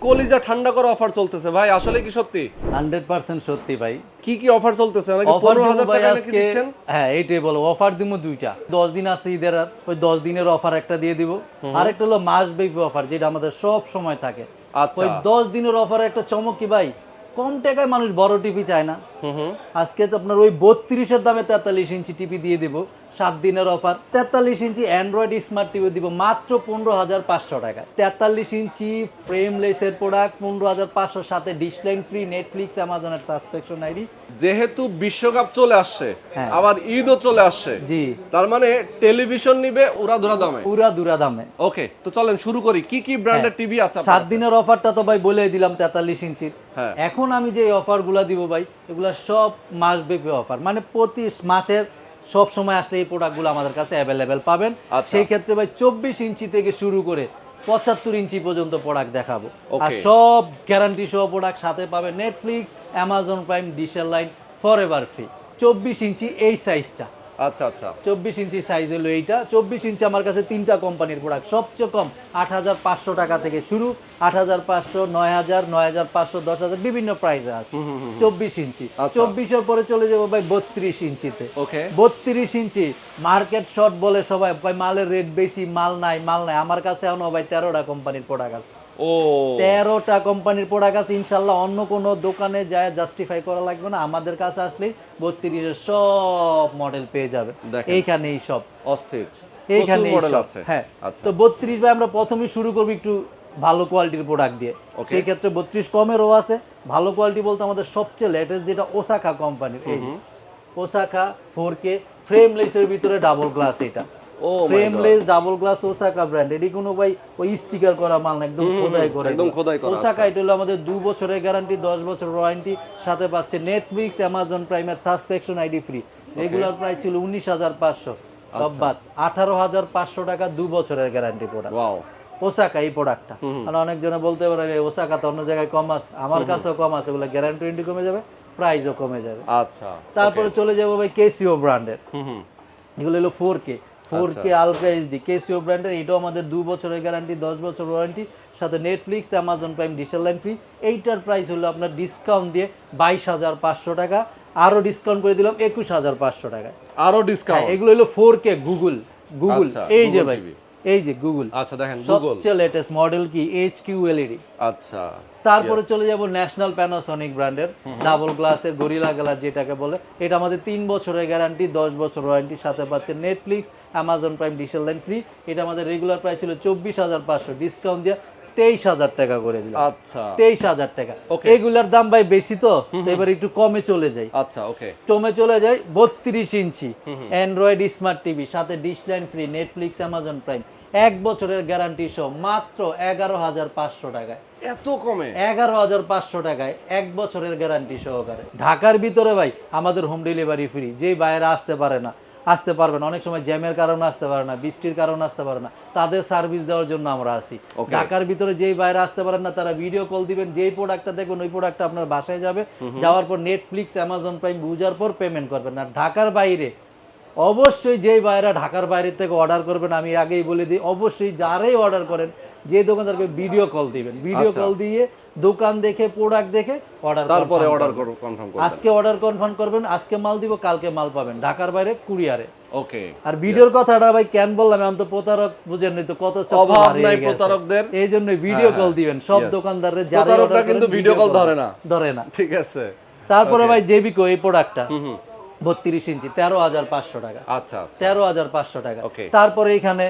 কলিজা ঠান্ডা করা অফার চলতেছে ভাই, আসলে কি সত্যি? 100% সত্যি ভাই। কি কি অফার চলতেছে? নাকি অফার 15000 ভাই টাকা নাকি আজকে, দিচ্ছেন? হ্যাঁ এইটাই বলো, অফার দিমু দুইটা। 10 দিন আছে ঈদের, আর ওই 10 দিনের অফার একটা দিয়ে দিব, আরেকটা হলো মাসব্যাপী অফার যেটা আমাদের সব সময় থাকে। আচ্ছা। ওই 10 দিনের অফার একটা চমক কি ভাই, কম টাকায় মানুষ বড় টিভি চায় না। আজকে তো আপনার ওই 32-এর দামে 43 ইঞ্চি টিভি দিয়ে দিব, 7 দিনের অফার। 43 ইঞ্চি অ্যান্ড্রয়েড স্মার্ট টিভি দিব মাত্র 15,500 টাকায়। 43 ইঞ্চি ফ্রেমলেসের প্রোডাক্ট 15,500, সাথে ডিশলাইন ফ্রি, নেটফ্লিক্স, অ্যামাজনের সাবস্ক্রিপশন আইডি। যেহেতু বিশ্বকাপ চলে আসছে, হ্যাঁ। আবার ঈদও চলে আসছে, জি, তার মানে টেলিভিশন নিবে উড়াধুরা দামে। পুরা দুরা দামে। ওকে, তো চলেন শুরু করি। কি কি ব্র্যান্ডের টিভি আছে আপনার 7 কাছে? দিনের অফারটা তো ভাই বলে দিলাম 43 ইঞ্চির। হ্যাঁ। এখন আমি যে অফারগুলো দিব ভাই, এগুলা সব মাসব্যাপী অফার, মানে প্রতি মাসের সব সময় আসলে এই প্রোডাক্টগুলো আমাদের কাছে অ্যাভেলেবেল পাবেন। আচ্ছা। সেই ক্ষেত্রে ভাই 24 ইঞ্চি থেকে শুরু করে 75 ইঞ্চি পর্যন্ত প্রোডাক্ট দেখাবো। আর Okay. সব গ্যারান্টি সহ প্রোডাক্ট, সাথে পাবে নেটফ্লিক্স, অ্যামাজন প্রাইম, ডিশের লাইন ফরএভার ফ্রি। 24 ইঞ্চি এই সাইজটা, আচ্ছা আচ্ছা। 24 ইঞ্চি সাইজ হলো এইটা। 24 ইঞ্চি আমার কাছে 3টা কোম্পানির প্রোডাক্ট, সবচেয়ে কম 8,500 টাকা থেকে শুরু, 8,500, 9,000, 9,500, 10,000 বিভিন্ন প্রাইসে আছে 24 ইঞ্চি। আচ্ছা। 24-এর পরে চলে যাবো ভাই 32 ইঞ্চিতে। ওকে। 32 ইঞ্চি মার্কেট শর্ট বলে সবাই, ভাই মালের রেট বেশি, মাল নাই মাল নাই। আমার কাছে এখনো ভাই 13টা কোম্পানির প্রোডাক্ট আছে। ও 13টা কোম্পানির প্রোডাক্ট আছে। ইনশাল্লাহ অন্য কোনো দোকানে যায় জাস্টিফাই করা লাগবে না, আমাদের কাছে আসলেই 32-এর সব মডেল পেয়ে যাবে। দেখেন। এইখানেই সব, অস্থির। এইখানেই মডেল সব। আছে। হ্যাঁ। আচ্ছা। তো 32 ভাই আমরা প্রথমেই শুরু করব একটু ভালো কোয়ালিটির প্রোডাক্ট দিয়ে। Okay. সেই ক্ষেত্রে 32 কমেরও আছে। ভালো কোয়ালিটি বলতে আমাদের সবচেয়ে লেটেস্ট যেটা ওসাকা কোম্পানির, এই যে ওসাকা 4K ফ্রেমলেসের ভিতরে ডাবল গ্লাস। এটা ও frameless double glass Osaka brand. এটি কোনো ভাই ওই স্টিকার করা মাল না, একদম খোদাই করে, একদম খোদাই করা। ওসাকা। এটা হলো আমাদের 2 বছরের গ্যারান্টি, 10 বছর ওয়ারেন্টি, সাথে পাচ্ছে নেটফ্লিক্স, অ্যামাজন প্রাইমের subscription ID free. Regular price ছিল 19,500, সব বাদ 18,500 টাকা, 2 বছরের গ্যারান্টি প্রোডাক্ট। ওয়াও। ওসাকা এই প্রোডাক্টটা। আর অনেকজনে বলতে পারে ওসাকা তো অন্য জায়গায় কম আছে, আমার কাছেও কম আছে। এগুলো গ্যারান্টি কমে যাবে, প্রাইসও কমে যাবে। আচ্ছা। তারপরে চলে যাবো ভাই কেসিও ব্র্যান্ডের। হুম। এগুলো হলো 4K আলট্রা এইচডি কেসিও ব্র্যান্ডের। এটাও আমাদের 2 বছরের গ্যারান্টি, 10 বছর ওয়ারেন্টি, সাথে নেটফ্লিক্স, অ্যামাজন প্রাইম, ডিশের লাইন ফ্রি। এইটার প্রাইস হলো আপনার ডিসকাউন্ট দিয়ে 22,500 টাকা, আরও ডিসকাউন্ট করে দিলাম 21,500 টাকায়। আরো ডিসকাউন্ট। এগুলো হলো 4K গুগল। আচ্ছা, এই যে Google ভাই, TV। এই যে গুগল। আচ্ছা দেখেন গুগল। সবচেয়ে লেটেস্ট মডেল কি HQLED। আচ্ছা। তারপরে চলে যাব ন্যাশনাল প্যানাসোনিক ব্র্যান্ডের ডাবল গ্লাসের গরিলা গ্লাস যেটাকে বলে। এটা আমাদের 3 বছরের গ্যারান্টি, 10 বছর ওয়ারেন্টি, সাথে পাচ্ছে নেটফ্লিক্স, অ্যামাজন প্রাইম, ডিশের লাইন ফ্রি। এটা আমাদের রেগুলার প্রাইস ছিল 24,500, ডিসকাউন্ট দিয়ে 23,000 টাকা করে দিলাম। আচ্ছা 23,000 টাকা। Okay. এগুলার দাম ভাই বেশি, তো এবার একটু কমে চলে যাই। আচ্ছা। ওকে। কমে চলে যাই 32 ইঞ্চি অ্যান্ড্রয়েড স্মার্ট টিভি, সাথে dish line free, Netflix, Amazon prime, 1 বছরের গ্যারান্টি সহ মাত্র 11,500 টাকায়। এত কমে? 11,500 টাকায় 1 বছরের গ্যারান্টি সহকারে। ঢাকার ভিতরে ভাই আমাদের হোম ডেলিভারি ফ্রি। যেই বাইরে আসতে পারে না, আসতে পারবেন, অনেক সময় জ্যামের কারণে আসতে পারে না, বৃষ্টির কারণে আসতে পারে না, তাদের সার্ভিস দেওয়ার জন্য আমরা আছি। Okay. ঢাকার ভিতরে যেই বাইরে আসতে পারেন না, তারা ভিডিও কল দিবেন, যেই প্রোডাক্টটা দেখবেন ওই প্রোডাক্টটা আপনার বাসায় যাবে, যাওয়ার পর নেটফ্লিক্স, অ্যামাজন প্রাইম বুঝার পর পেমেন্ট করবেন। আর ঢাকার বাইরে অবশ্যই যেই বাইরে ঢাকার বাইরে থেকে অর্ডার করবেন, আমি আগেই বলে দিই, অবশ্যই যারাই অর্ডার করেন যে দোকানদারকে ভিডিও কল দিবেন, ভিডিও কল দিয়ে দোকান দেখে প্রোডাক্ট দেখে অর্ডার, তারপরে অর্ডার কনফার্ম করবেন। আজকে অর্ডার কনফার্ম করবেন, আজকে মাল দিব, কালকে মাল পাবেন ঢাকার বাইরে কুরিয়ারে। ওকে। আর ভিডিওর কথাটা ভাই কেন বললাম, আমি তো প্রতারক বুঝেন নি তো, কত অভাব নাই প্রতারকদের। এই জন্য ভিডিও কল দিবেন সব দোকানদাররে, যারা প্রতারকরা কিন্তু ভিডিও কল ধরে না। ঠিক আছে। তারপরে ভাই জেবিকো এই প্রোডাক্টটা হুম। 32 ইঞ্চি 13,500 টাকা। আচ্ছা। 13,500 টাকা। Okay. তারপরে এখানে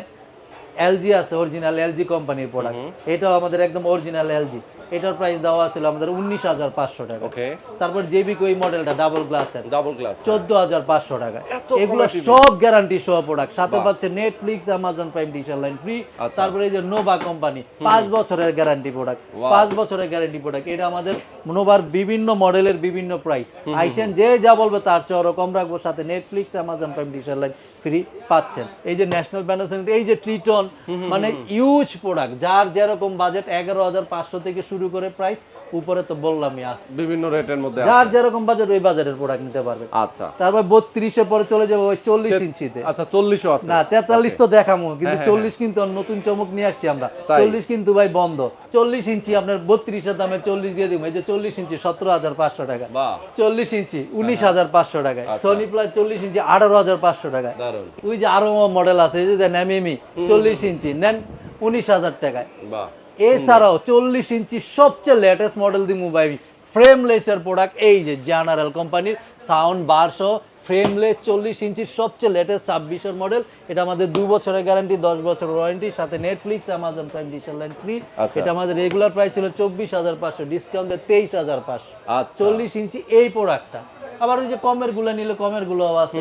এলজি আছে, অরিজিনাল এলজি কোম্পানির প্রোডাক্ট। এটাও আমাদের একদম অরিজিনাল এলজি। এটার প্রাইস দেওয়া ছিল আমাদের 19,500 টাকা। ওকে। তারপর জেবিকো এই মডেলটা ডাবল গ্লাসের ডাবল গ্লাস। 14,500 টাকা। এত এগুলো কমে সব গ্যারান্টি সহ প্রোডাক্ট, সাথে পাচ্ছে নেটফ্লিক্স, অ্যামাজন প্রাইম, ডিশের লাইন ফ্রি। আচ্ছা। তারপরে এই যে নোভা কোম্পানি 5 বছরের গ্যারান্টি প্রোডাক্ট, 5 বছরের গ্যারান্টি প্রোডাক্ট। এটা আমাদের নোভার বিভিন্ন মডেলের বিভিন্ন প্রাইস। আইসেন যে যা বলবে তার চেয়ে কম রাখবো, সাথে নেটফ্লিক্স, অ্যামাজন প্রাইম, ডিশের লাইন ফ্রি পাচ্ছেন। এই যে ন্যাশনাল প্যানাসোনিক, এই যে ট্রিটন, মানে ইউজ প্রোডাক্ট, যার যেরকম বাজেট 11,500 থেকে শুরু শুরু করে প্রাইস উপরে তো বললামই আছে, বিভিন্ন রেটের মধ্যে যার যেরকম বাজেট ওই বাজারের প্রোডাক্ট নিতে পারবে। আচ্ছা, তারপর 32 এর পরে চলে যাবো ওই 40 ইঞ্চিতে। আচ্ছা 40ও আছে না 43 তো দেখামু, কিন্তু 40 কিন্তু নতুন চমক নিয়ে আসছি আমরা। 40 কিন্তু ভাই বন্ধ। 40 ইঞ্চি আপনার 32 এর দামে 40 দিয়ে দিব। এই যে 40 ইঞ্চি 17,500 টাকা, বাহ 40 ইঞ্চি 19,500 টাকায়, সোনি প্লাস 40 ইঞ্চি 18,500 টাকায়। দারুন, ওই যে আরো মডেল আছে, এই যে দেন এমএমই 40 ইঞ্চি নেন 19,000 টাকায়। বাহ এছাড়াও 40 ইঞ্চি সবচেয়ে লেটেস্ট মডেল দি মোবাইল ফ্রেমলেসের প্রোডাক্ট, এই যে জেনারেল কোম্পানির সাউন্ড বার সহ ফ্রেমলেস 40 ইঞ্চির সবচেয়ে লেটেস্ট 26 এর মডেল। এটা আমাদের 2 বছরের গ্যারান্টি, 10 বছর ওয়ারেন্টি, সাথে Netflix Amazon prime digital line free. এটা আমাদের রেগুলার প্রাইস ছিল 24,500, ডিসকাউন্ট দিয়ে 23,500। আচ্ছা 40 ইঞ্চি এই প্রোডাক্টটা। আবার ওই যে কমের গুলো নিলে কমের গুলো আছে।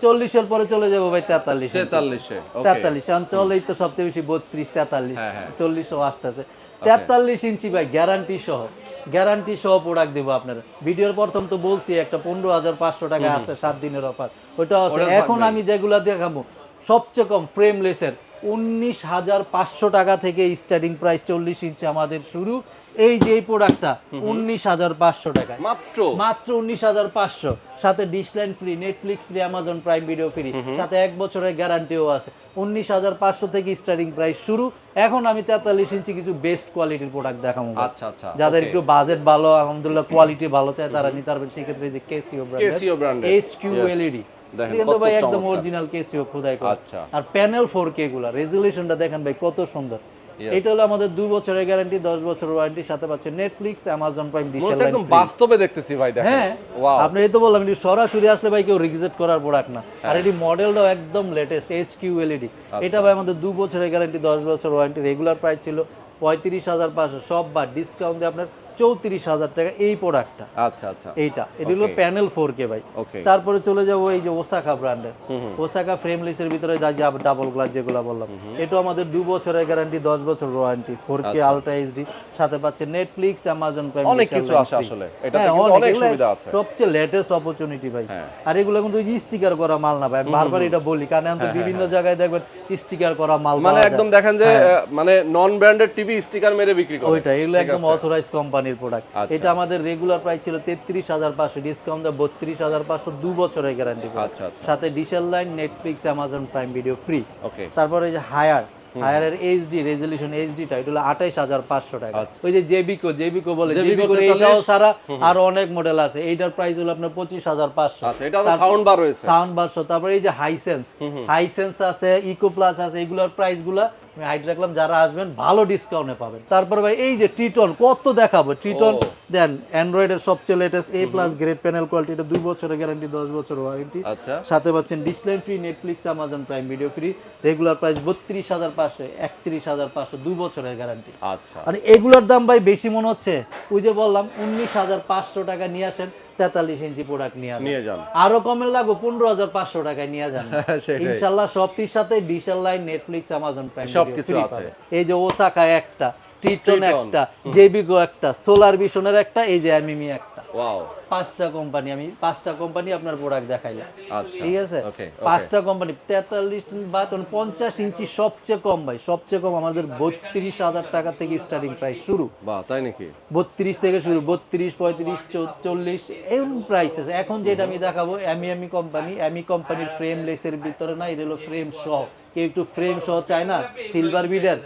40 এর পরে চলে যাবো ভাই 43 43 ওকে 43 অঞ্চলেই তো সবচেয়ে বেশি 32 43 40ও আসতেছে। 43 ইঞ্চি ভাই গ্যারান্টি সহ প্রোডাক্ট দেবো আপনার। ভিডিওর প্রথম তো বলছি একটা 15,500 টাকা আছে 7 দিনের অফার, ওইটা আছে। এখন আমি যেগুলা দেখাবো সবচেয়ে কম ফ্রেমলেসের 19,500 টাকা থেকে স্টার্টিং প্রাইস 40 ইঞ্চি আমাদের শুরু। এই যে এই প্রোডাক্টটা 19,500 টাকায়, মাত্র 19,500, সাথে dish line free, Netflix free, Amazon Prime Video free, সাথে 1 বছরের গ্যারান্টিও আছে। 19,500 থেকে স্টার্টিং প্রাইস শুরু। এখন আমি 43 ইঞ্চি কিছু বেস্ট কোয়ালিটির প্রোডাক্ট দেখাবো। আচ্ছা আচ্ছা, যাদের একটু বাজেট ভালো, আলহামদুলিল্লাহ কোয়ালিটি ভালো চায়, তারা নিতে পারবেন। সেই ক্ষেত্রে যে কেসিও ব্র্যান্ড HQ LED কিন্তু ভাই একদম অরিজিনাল কেসিও খোদাই করা। আর প্যানেল 4K গুলা রেজোলিউশনটা দেখেন ভাই কত সুন্দর। এটা হলো আমাদের 2 বছরের গ্যারান্টি, 10 বছর ওয়ারেন্টি, সাথে পাচ্ছেন Netflix Amazon prime digital line একদম বাস্তবে দেখতেছি ভাই দেখেন। হ্যাঁ আপনি এই তো বললাম এটা সরাসরি আসলে ভাই কেউ রিজেক্ট করার প্রোডাক্ট না। আর এটি মডেলটাও একদম লেটেস্ট HQ LED। এটা ভাই আমাদের 2 বছরের গ্যারান্টি, 10 বছর ওয়ারেন্টি, রেগুলার প্রাইস ছিল 35,500, সব বা ডিসকাউন্ট দিয়ে আপনার 34,000 টাকা এই প্রোডাক্টটা। আচ্ছা আচ্ছা, এইটা এটা হলো প্যানেল 4K ভাই। তারপরে চলে যাবো এই যে ওসাকা ব্র্যান্ডের, ওসাকা ফ্রেমলেসের ভিতরে যা ডাবল গ্লাস যেগুলো বললাম, এটা আমাদের 2 বছরের গ্যারান্টি, 10 বছর ওয়ারেন্টি, 4K আলট্রা এইচডি, সাথে পাচ্ছে নেটফ্লিক্স অ্যামাজন প্রাইম, অনেক কিছু আছে আসলে। এটাতে কিন্তু অনেক সুবিধা আছে, সবচেয়ে লেটেস্ট অপরচুনিটি ভাই। আর এগুলো কিন্তু স্টিকার করা মাল না ভাই, বারবার এটা বলি, কারণ এখন তো বিভিন্ন জায়গায় দেখবেন স্টিকার করা মাল, মানে একদম দেখেন যে মানে নন ব্র্যান্ডেড টিভি স্টিকার মেরে বিক্রি করে। ওইটা এগুলো একদম অথরাইজ কোম্পানির প্রোডাক্ট। এটা আমাদের রেগুলার প্রাইস ছিল 33,500, ডিসকাউন্ট দিয়ে 32,500, 2 বছরের গ্যারান্টি, সাথে ডিশেল line, Netflix, Amazon Prime Video free. তারপরে এই যে হায়ারের এইচডি রেজোলিউশন এইচডিটা, এটা হলো 28,500 টাকা। ওই যে জেবিকো বলে, জেবিকো এটাও সারা আর অনেক মডেল আছে। এইটার প্রাইস হলো আপনার 25,500। আচ্ছা, এটা তো সাউন্ড বার রয়েছে, সাউন্ড বার। তারপরে এই যে হাইসেন্স আছে, ইকো প্লাস আছে, এগুলোর প্রাইসগুলো আমি হাইড রাখলাম, যারা আসবেন ভালো ডিসকাউন্টে পাবেন। তারপর ভাই এই যে ট্রিটন, কত দেখাবো ট্রিটন দেন, অ্যান্ড্রয়েডের সবচেয়ে latest A+ grade panel quality, এটা 2 বছরের গ্যারান্টি, 10 বছর ওয়ারেন্টি, সাথে পাচ্ছেন dish line free, Netflix, Amazon Prime Video free, regular price 32,500, 31,500, 2 বছরের গ্যারান্টি। আচ্ছা, আর এগুলোর দাম ভাই বেশি মনে হচ্ছে, ওই যে বললাম 19,500 টাকা নিয়ে আসেন, 43 ইঞ্চি প্রোডাক্ট নিয়ে যান, আরো কমে লাগবে 15,500 টাকায় নিয়ে যান ইনশাআল্লাহ। সবটির সাথে ডিশেল লাইন, নেটফ্লিক্স, অ্যামাজন প্রাইম সবকিছু আছে। এই যে ওসাকা একটা, ট্রিটন একটা, জেবিকো একটা, সোলার ভিশনের একটা, এই যে এমএমই একটা। ওয়াও, 5টা কোম্পানি আপনার প্রোডাক্ট দেখাইলাম। ঠিক আছে, 5টা কোম্পানি 43 বা 50 ইঞ্চি সবচেয়ে কম ভাই, সবচেয়ে কম আমাদের 32,000 টাকা থেকে স্টার্টিং প্রাইস শুরু। বাহ, তাই নাকি? 32 থেকে শুরু, 32, 35, 40 এরকম প্রাইস আছে। এখন যেটা আমি দেখাবো এমি কোম্পানির ফ্রেমলেসের ভিতরে না, এটা হলো ফ্রেম সহ। কেউ একটু ফ্রেম সহ চায় না, সিলভার বিডার,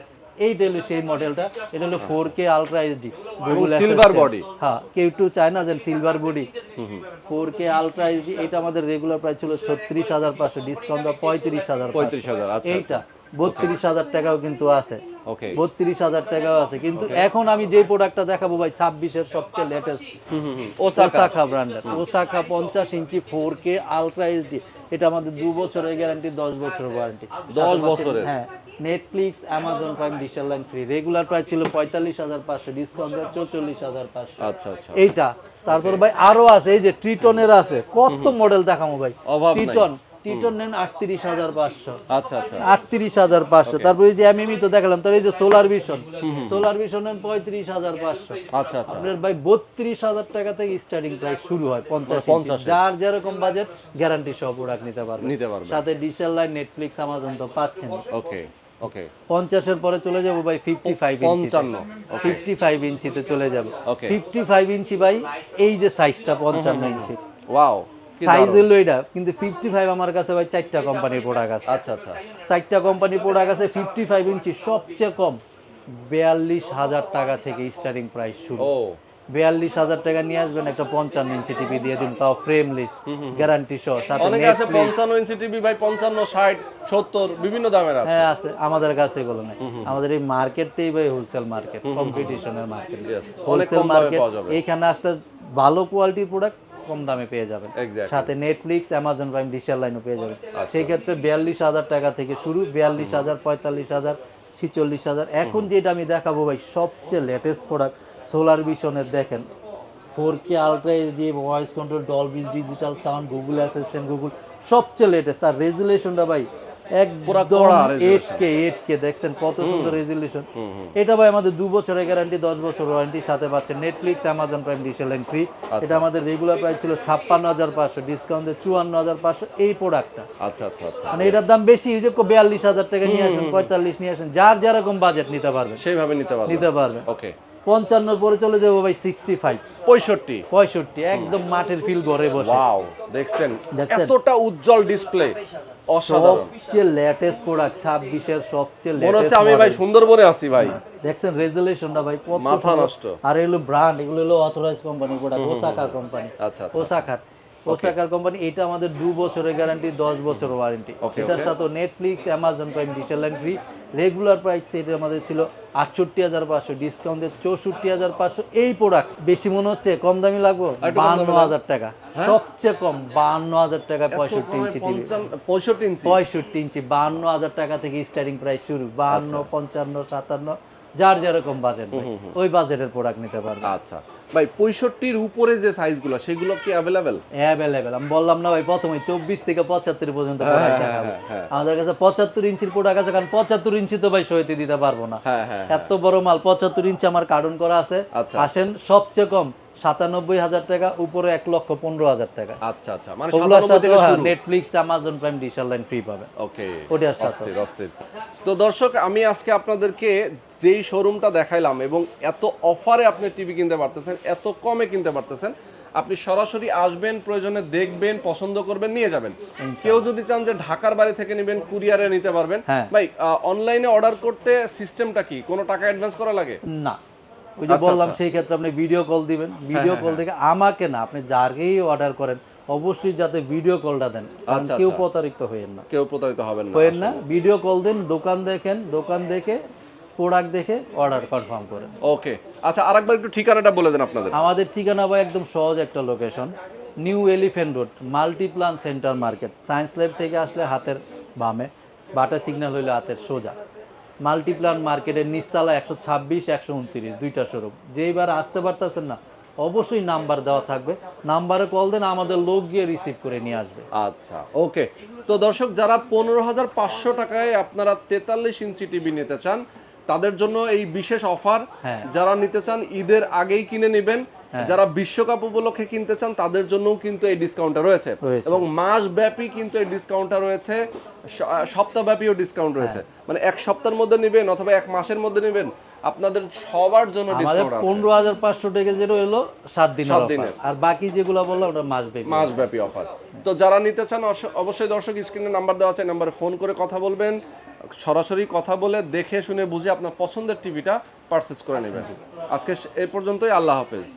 এইটা হলো সেই মডেলটা। এটা হলো 4K ultra HD Google silver body. হ্যাঁ, কেউ একটু চায় না যেন silver body, 4K ultra HD. এটা আমাদের রেগুলার প্রাইস ছিল 36,500, ডিসকাউন্ট 35,000। এইটা 32,000 টাকাও কিন্তু আছে, 32,000 টাকাও আছে। কিন্তু এখন আমি যে প্রোডাক্টটা দেখাবো ভাই 26-এর সবচেয়ে লেটেস্ট ওসাকা ব্র্যান্ডের, ওসাকা 50 ইঞ্চি 4K আলট্রা এইচডি। এটা আমাদের 2 বছরের গ্যারান্টি, 10 বছর ওয়ারেন্টি, 10 বছরের। হ্যাঁ, Netflix, Amazon prime digital line free, regular price ছিল 45,500, ডিসকাউন্ট 44,500। আচ্ছা আচ্ছা, এইটা। তারপর ভাই আরো আছে, এই যে ট্রিটনের আছে, কত মডেল দেখাবো ভাই। ট্রিটন নেন 38,500। আচ্ছা আচ্ছা, 38,500। তারপর এই যে এমএমই তো দেখালাম, তার এই যে সোলার ভিশন নেন 35,500। আচ্ছা আচ্ছা, আপনার ভাই 32,000 টাকা থেকে স্টার্টিং প্রাইস শুরু হয়, 50। যার যেরকম বাজেট গ্যারান্টি সহ প্রোডাক্ট নিতে পারবে, সাথে ডিজিটাল লাইন, নেটফ্লিক্স, অ্যামাজন তো পাচ্ছেন। ওকে 50-এর পরে চলে যাব ভাই 55 ইঞ্চি, 55 ইঞ্চিতে চলে যাব। 55 ইঞ্চি ভাই, এই যে সাইজটা 55 ইঞ্চি, ওয়াও, সাইজ হলো এটা, কিন্তু 55 আমার কাছে ভাই 4টা কোম্পানির প্রোডাক্ট আছে। আচ্ছা আচ্ছা, 4টা কোম্পানির প্রোডাক্ট আছে। 55 ইঞ্চি সবচেয়ে কম 42,000 টাকা থেকে স্টার্টিং প্রাইস শুরু। 42,000 টাকা নিয়ে আসবেন, একটা 55 ইঞ্চি টিভি দিয়ে দিন, তাও ফ্রেমলেস, গ্যারান্টি সহ, সাথে অনেকে আছে 55 ইঞ্চি টিভি ভাই 55, 60, 70 বিভিন্ন দামের আছে। হ্যাঁ আছে, আমাদের কাছে এগুলো নাই। আমাদের এই মার্কেটটাই ভাই হোলসেল মার্কেট, কম্পিটিশনের মার্কেট, হোলসেল মার্কেট। এইখানে আসলে ভালো কোয়ালিটির প্রোডাক্ট কম দামে পেয়ে যাবেন, সাথে নেটফ্লিক্স, অ্যামাজন প্রাইম, ডিজিটাল লাইনও পেয়ে যাবেন। সেই ক্ষেত্রে 42,000 টাকা থেকে শুরু, 42,000, 45,000, 46,000। এখন যেটা আমি দেখাবো ভাই সবচেয়ে লেটেস্ট প্রোডাক্ট, সোলার ভিশনের দেখেন 4K ultra HD, voice control, Dolby digital sound, Google assistant, Google, সবচেয়ে লেটেস্ট। আর রেজুলেশনটা ভাই একদম 8K দেখছেন কত সুন্দর রেজুলেশন। এটা ভাই আমাদের 2 বছরের গ্যারান্টি, 10 বছর ওয়ারেন্টি, সাথে পাচ্ছেন Netflix, Amazon prime, digital line free. এটা আমাদের রেগুলার প্রাইস ছিল 56,500, ডিসকাউন্টে 54,500 এই প্রোডাক্টটা। আচ্ছা আচ্ছা আচ্ছা, মানে এটার দাম বেশি, এই যে 42,000 টাকা নিয়ে আসেন, 45 নিয়ে আসেন, যার যেরকম বাজেট নিতে পারবেন সেইভাবে নিতে পারবেন। ওকে, 55 পরে চলে যাবো ভাই 65, 65 একদম মাঠের ফিল ঘরে বসে। ওয়াও, দেখছেন এতটা উজ্জ্বল ডিসপ্লে, অসাধারণ। সবচেয়ে লেটেস্ট প্রোডাক্ট 26 এর সবচেয়ে মনে হচ্ছে লেটেস্ট আমি ভাই সুন্দরবনে আছি ভাই। দেখছেন রেজুলেশনটা ভাই কত মাথা নষ্ট। আর এগুলো ব্র্যান্ড, এগুলো হলো authorise company product, Osaka company. আচ্ছা আচ্ছা, ওসাকার কোম্পানি। এটা আমাদের 2 বছরের গ্যারান্টি, 10 বছর ওয়ারেন্টি। এটার সাথে Netflix, Amazon prime, digital line free. Regular price এটা আমাদের ছিল 68,500, ডিসকাউন্টে 64,500। এই প্রোডাক্ট বেশি মনে হচ্ছে, কম দামি লাগবে 52,000 টাকা, সবচেয়ে কম 52,000 টাকা। 65 ইঞ্চি টিভি, 65 ইঞ্চি 52,000 টাকা থেকে স্টার্টিং প্রাইস শুরু। 52, 55, 57, যার যেরকম বাজেট ওই বাজেটের প্রোডাক্ট নিতে পারবে। আচ্ছা ভাই, 65 উপরে যে সাইজগুলো সেগুলো কি অ্যাভেলেবেল? আমি বললাম না ভাই প্রথমে 24 থেকে 75 পর্যন্ত প্রোডাক্ট দেখাবো। আমাদের কাছে 75 ইঞ্চির প্রোডাক্ট আছে, কারণ 75 ইঞ্চি তো ভাই সইতে দিতে পারবো না, এত বড় মাল। 75 ইঞ্চি আমার কার্টুন করা আছে। আসেন, সবচেয়ে কম 97,000 টাকা, উপরে 1,15,000 টাকা। আচ্ছা আচ্ছা, মানে 97 থেকে শুরু। Netflix, Amazon prime, digital line free পাবে। ওকে, ওটার সাথে। তো দর্শক, আমি আজকে আপনাদেরকে যেই শোরুমটা দেখাইলাম এবং এত অফারে আপনি টিভি কিনতে পারতেছেন, এত কমে কিনতে পারতেছেন, আপনি সরাসরি আসবেন, প্রয়োজনে দেখবেন, পছন্দ করবেন, নিয়ে যাবেন। কেউ যদি চান যে ঢাকার বাড়ি থেকে নেবেন, কুরিয়ারে নিতে পারবেন। ভাই, অনলাইনে অর্ডার করতে সিস্টেমটা কি? কোনো টাকা অ্যাডভান্স করা লাগে না? ওই যে বললাম, সেই ক্ষেত্রে আপনি ভিডিও কল দিবেন। ভিডিও কল থেকে আমাকে না, আপনি যাকেই অর্ডার করেন অবশ্যই যাতে ভিডিও কলটা দেন, কারণ কেউ প্রতারিত হবেন না, কেউ প্রতারিত হবেন না। ভিডিও কল দেন, দোকান দেখেন, দোকান দেখে প্রোডাক্ট দেখে অর্ডার কনফার্ম করেন। ওকে, আচ্ছা, আরেকবার একটু ঠিকানাটা বলে দেন আপনাদের। আমাদের ঠিকানা ভাই একদম সহজ একটা location, new elephant road, Multiplan centre market. Science lab থেকে আসলে হাতের বামে, বাটা সিগন্যাল হইলে হাতের সোজা। মাল্টিপ্লান মার্কেটের নিচতলা 126, 129 দুইটা শোরুম। যেইবার আসতে পারতেছেন না, অবশ্যই নাম্বার দেওয়া থাকবে, নাম্বারে কল দেন, আমাদের লোক গিয়ে রিসিভ করে নিয়ে আসবে। আচ্ছা, ওকে। তো দর্শক, যারা 15,500 টাকায় আপনারা 43 ইঞ্চি টিভি নিতে চান, তাদের জন্য এই বিশেষ অফার। যারা নিতে চান ঈদের আগেই কিনে নেবেন, যারা বিশ্বকাপ উপলক্ষে কিনতে চান তাদের জন্যও কিন্তু এই ডিসকাউন্টটা রয়েছে, এবং মাস ব্যাপী কিন্তু এই ডিসকাউন্টটা রয়েছে, সপ্তাহব্যাপীও ডিসকাউন্ট রয়েছে। মানে এক সপ্তাহের মধ্যে নেবেন অথবা এক মাসের মধ্যে নেবেন, আপনাদের সবার জন্য ডিসকাউন্ট আছে। 15,500 টাকা যেটা হলো 7 দিনের, আর বাকি যেগুলো বললাম ওটা মাসব্যাপী অফার। তো যারা নিতে চান অবশ্যই দর্শক স্ক্রিনে নাম্বার দেওয়া আছে, নাম্বারে ফোন করে কথা বলবেন, সরাসরি কথা বলে দেখে শুনে বুঝে আপনার পছন্দের টিভিটা পারচেজ করে নেবেন। আজকে এই পর্যন্তই, আল্লাহ হাফেজ।